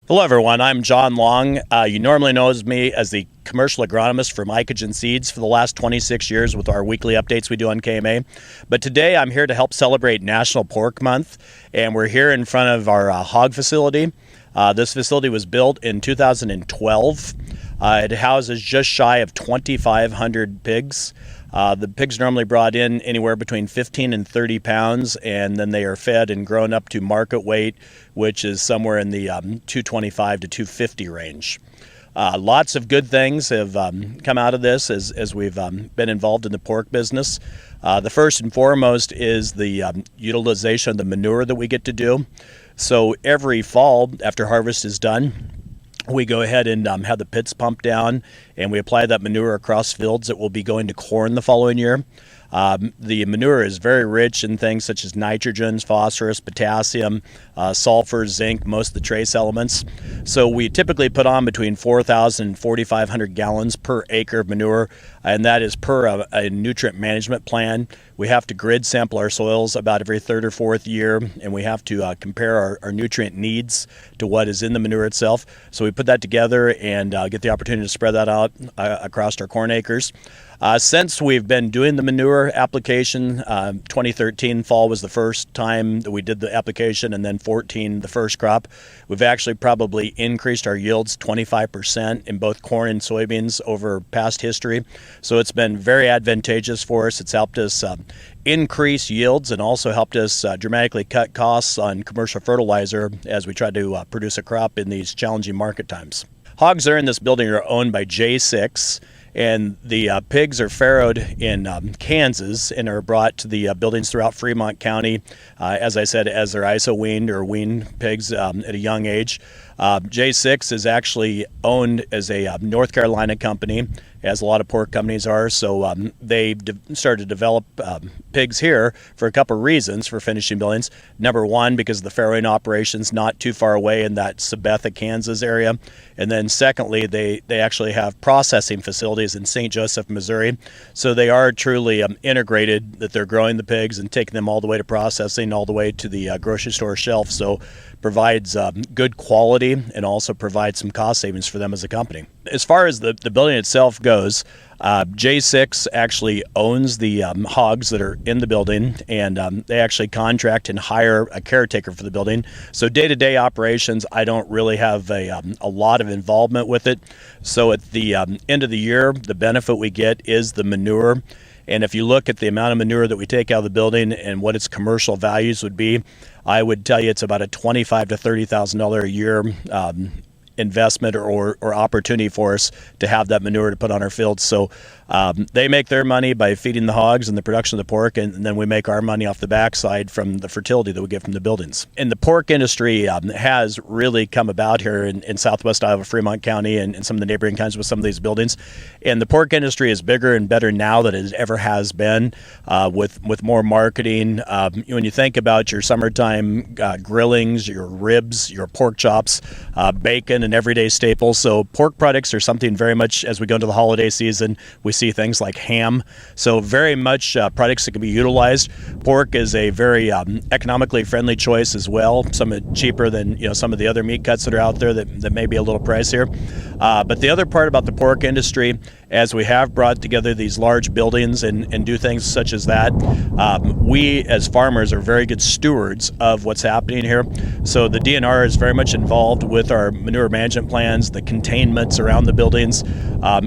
Hello, everyone. I'm John Long. You normally know me as the commercial agronomist for Mycogen Seeds for the last 26 years with our weekly updates we do on KMA. But today I'm here to help celebrate National Pork Month, and we're here in front of our hog facility. This facility was built in 2012. It houses just shy of 2,500 pigs. The pigs are normally brought in anywhere between 15 and 30 pounds, and then they are fed and grown up to market weight, which is somewhere in the 225 to 250 range. Lots of good things have come out of this as we've been involved in the pork business. The first and foremost is the utilization of the manure that we get to do. So every fall after harvest is done, we go ahead and have the pits pumped down, and we apply that manure across fields that will be going to corn the following year. The manure is very rich in things such as nitrogen, phosphorus, potassium, sulfur, zinc, most of the trace elements. So we typically put on between 4,000 and 4,500 gallons per acre of manure, and that is per a nutrient management plan. We have to grid sample our soils about every third or fourth year, and we have to compare our nutrient needs to what is in the manure itself. So we put that together and get the opportunity to spread that out across our corn acres. Since we've been doing the manure application, 2013 fall was the first time that we did the application, and then 14 the first crop. We've actually probably increased our yields 25% in both corn and soybeans over past history. So it's been very advantageous for us. It's helped us increase yields and also helped us dramatically cut costs on commercial fertilizer as we try to produce a crop in these challenging market times. Hogs that are in this building are owned by J6. And the pigs are farrowed in Kansas and are brought to the buildings throughout Fremont County, as I said, as they're ISO-weaned or weaned pigs at a young age. J6 is actually owned as a North Carolina company, as a lot of pork companies are. So they started to develop pigs here for a couple of reasons for finishing buildings. Number one, because the farrowing operation's not too far away in that Sabetha, Kansas area. And then secondly, they actually have processing facilities in St. Joseph, Missouri. So they are truly integrated, that they're growing the pigs and taking them all the way to processing, all the way to the grocery store shelf. So provides good quality and also provides some cost savings for them as a company. As far as the building itself goes, J6 actually owns the hogs that are in the building, and they actually contract and hire a caretaker for the building. So day-to-day operations, I don't really have a lot of involvement with it. So at the end of the year, the benefit we get is the manure. And if you look at the amount of manure that we take out of the building and what its commercial values would be, I would tell you it's about a $25,000 to $30,000 a year investment or opportunity for us to have that manure to put on our fields. So they make their money by feeding the hogs and the production of the pork, and then we make our money off the backside from the fertility that we get from the buildings. And the pork industry has really come about here in southwest Iowa, Fremont County, and some of the neighboring counties with some of these buildings. And the pork industry is bigger and better now than it ever has been, with more marketing. When you think about your summertime grillings, your ribs, your pork chops, bacon, and everyday staples. So pork products are something very much, as we go into the holiday season, we see things like ham. So very much products that can be utilized. Pork is a very economically friendly choice as well. Somewhat cheaper than some of the other meat cuts that are out there that may be a little pricier. But the other part about the pork industry, as we have brought together these large buildings and do things such as that, we as farmers are very good stewards of what's happening here. So the DNR is very much involved with our manure management plans, the containments around the buildings.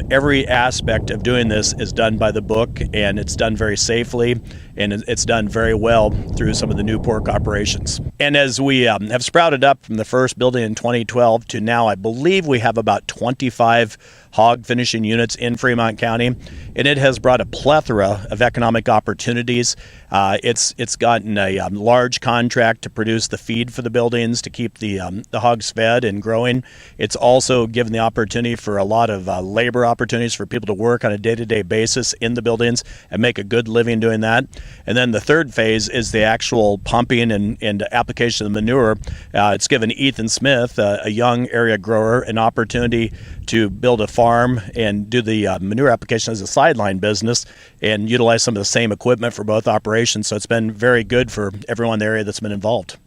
Every aspect of doing this is done by the book, and it's done very safely, and it's done very well through some of the new pork operations. And as we have sprouted up from the first building in 2012 to now, I believe we have about 25 hog finishing units in Fremont County, and it has brought a plethora of economic opportunities. It's gotten a large contract to produce the feed for the buildings to keep the hogs fed and growing. It's also given the opportunity for a lot of labor opportunities for people to work on a day-to-day basis in the buildings and make a good living doing that. And then the third phase is the actual pumping and application of the manure. It's given Ethan Smith, a young area grower, an opportunity to build a farm and do the manure application as a sideline business and utilize some of the same equipment for both operations. So it's been very good for everyone in the area that's been involved.